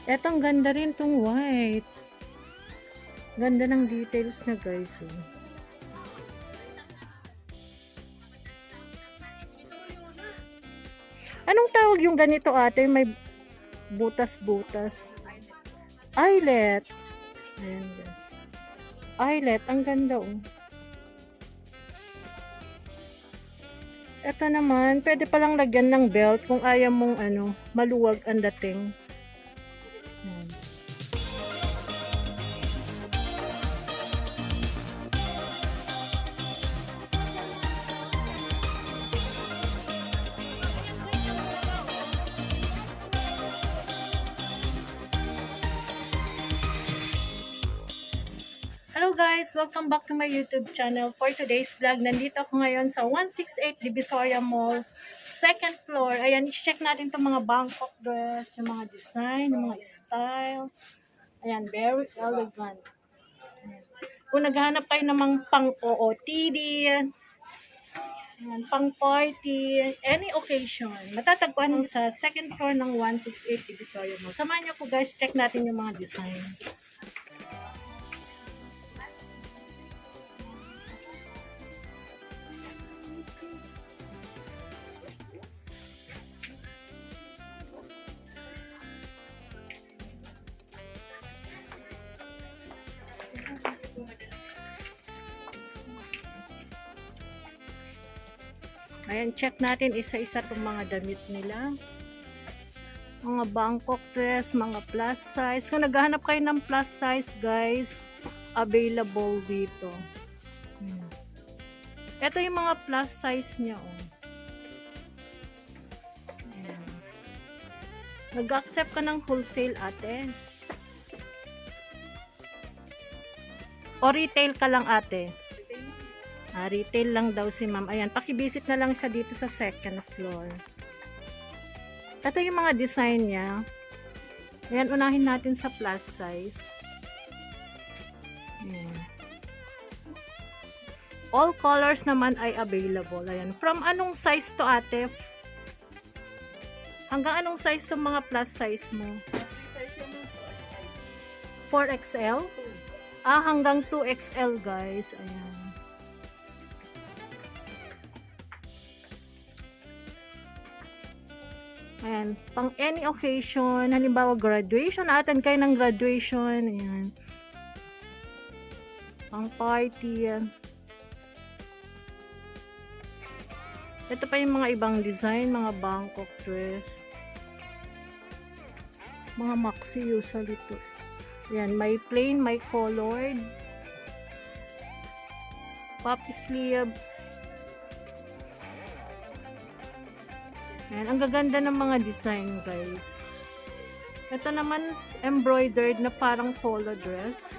Etong ganda rin tong white. Ganda ng details na guys. Oh. Anong tawag yung ganito ate? May butas-butas. Eyelet. Ayan guys. Eyelet. Ang ganda oh. Ito naman, pwede palang lagyan ng belt kung ayaw mong maluwag ang dating. Ayan. Hello guys! Welcome back to my YouTube channel. For today's vlog, nandito ako ngayon sa 168 Divisoria Mall, second floor. Ayan, i-check natin itong mga Bangkok dress, yung mga design, yung mga style. Ayan, very elegant. Ayan. Kung naghahanap kayo namang pang OOTD, ayan, pang party, any occasion, matatagpuan sa second floor ng 168 Divisoria Mall. Samahan niyo po guys, check natin yung mga design. Ayan, check natin isa-isa itong mga damit nila. Mga Bangkok dress, mga plus size. Kung naghahanap kayo ng plus size, guys, available dito. Ito yung mga plus size niya, oh. Nag-accept ka ng wholesale, ate? O retail ka lang, ate? Retail lang daw si ma'am. Ayan, pakivisit na lang siya dito sa second floor. Ito yung mga design niya. Ayan, unahin natin sa plus size. Ayan. All colors naman ay available. Ayan. From anong size to ate? Hanggang anong size ng mga plus size mo? 4XL? Hanggang 2XL guys. Ayan. Ayan, pang any occasion, halimbawa graduation, attend kayo ng graduation, ayan. Pang party, yan. Ito pa yung mga ibang design, mga Bangkok dress. Mga maxi usually ito. Ayan, may plain, may colored. Puffy sleeve. Ayan, ang gaganda ng mga design guys. Ito naman embroidered na parang polo dress.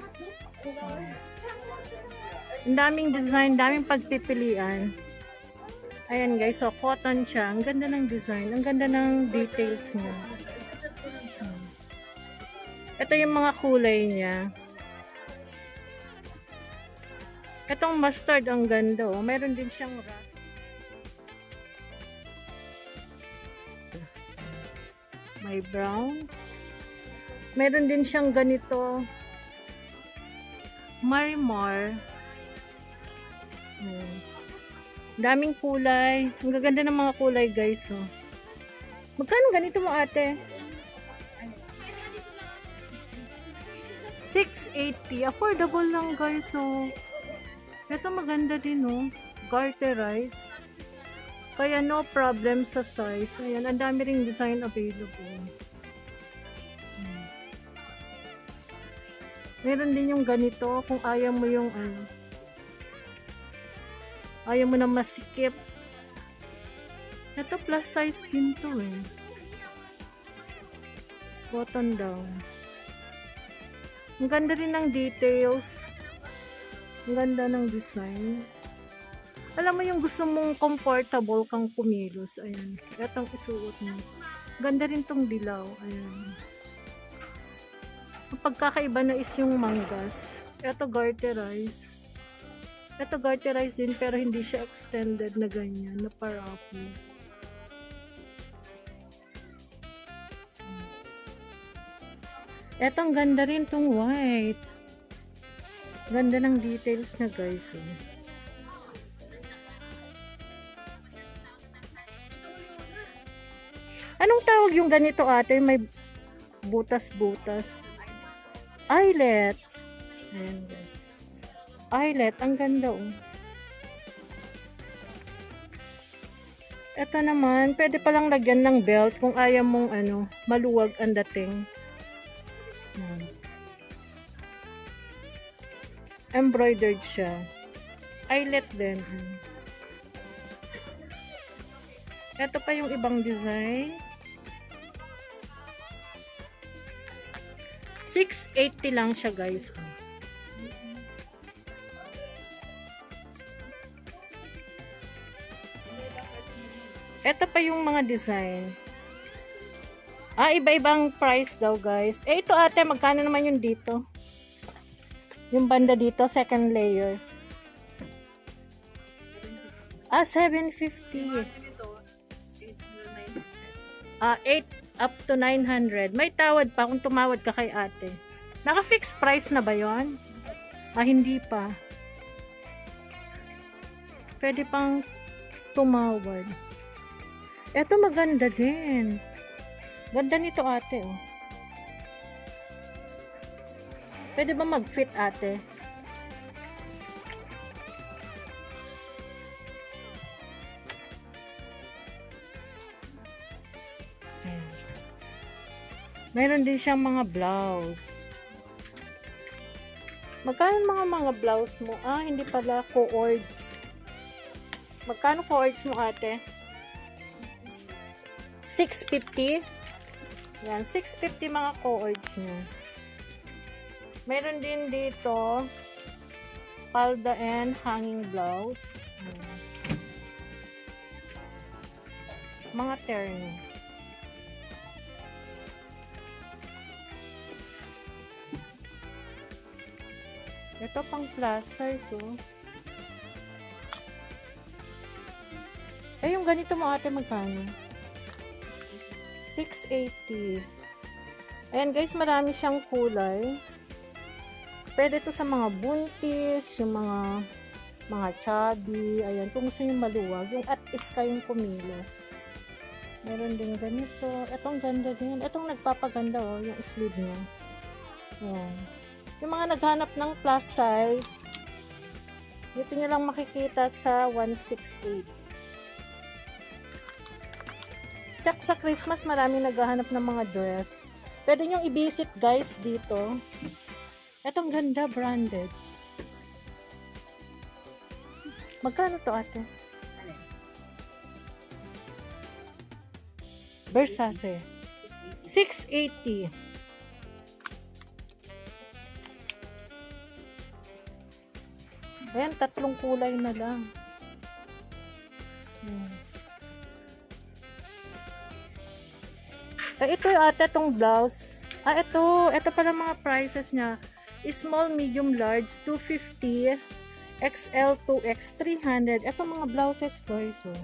Ang daming design, daming pagpipilian. Ayan guys, so cotton siya. Ang ganda ng design, ang ganda ng details niya. Ito yung mga kulay niya. Itong mustard ang ganda oh. Meron din siyang rust. May brown. Meron din siyang ganito. Marimar. Daming kulay. Ang gaganda ng mga kulay guys. Oh. Magkano ganito mo ate? 680. Affordable lang guys. Oh. Ito maganda din oh. Garterize. Kaya no problem sa size. Ayan, ang dami ring design available. Meron din yung ganito kung ayaw mo yung ayaw mo na masikip. Ito plus size din to eh. Cotton down. Ang ganda rin ng details. Ang ganda ng design. Alam mo yung gusto mong comfortable kang kumilos. Ayan. Itong isuot mo. Ganda rin tong dilaw. Ayan. Ang pagkakaiba na is yung manggas. Ito garterize. Ito garterize din pero hindi siya extended na ganyan. Na parapo. Eto, ang ganda rin tong white. Ganda ng details na guys. Oh. Anong tawag yung ganito ate? May butas-butas. Eyelet. Ayan guys. Eyelet. Ang ganda oh. Ito naman, pwede palang lagyan ng belt kung ayaw mong maluwag ang dating. Ayan. Embroidered siya. Eyelet din. Ito pa yung ibang design. 680 lang siya guys. Ito pa yung mga design. Iba-ibang price daw guys. Ito ate, magkano naman yung dito? Yung banda dito, second layer. 750. 8 up to 900. May tawad pa kung tumawad ka kay ate. Naka-fixed price na ba yon? Hindi pa. Pwede pang tumawad. Ito maganda din. Ganda nito ate oh. Pwede ba mag-fit ate? Meron din siyang mga blouse. Magkano mga blouse mo? Hindi pala co-ords. Magkano co-ords mo ate? 650. Yan, 650 mga co-ords niya. Meron din dito palda and hanging blouse. Mga terno. Ito pang plus size oh. Yung ganito mo ate magkano? 680. Ayan guys, marami siyang kulay. Pwede to sa mga buntis, yung mga chubby. Ayan, kung gusto yung maluwag, yung at is kayong kumilos. Meron din ganito. Etong ganda din. Etong nagpapaganda oh, yung sleeve niya. Ayan. Yung mga naghanap ng plus size, dito nyo lang makikita sa 168. Tsak sa Christmas, marami naghahanap ng mga dress. Pwede nyo i-visit guys dito. Etong ganda, branded. Magkano to ate? Versace. 680. Ayan, 3 kulay na lang. Ito yung ate, itong blouse. Ito pala mga prices niya. Small, medium, large, 250. XL, 2X, 300. Ito mga blouses guys. Oh.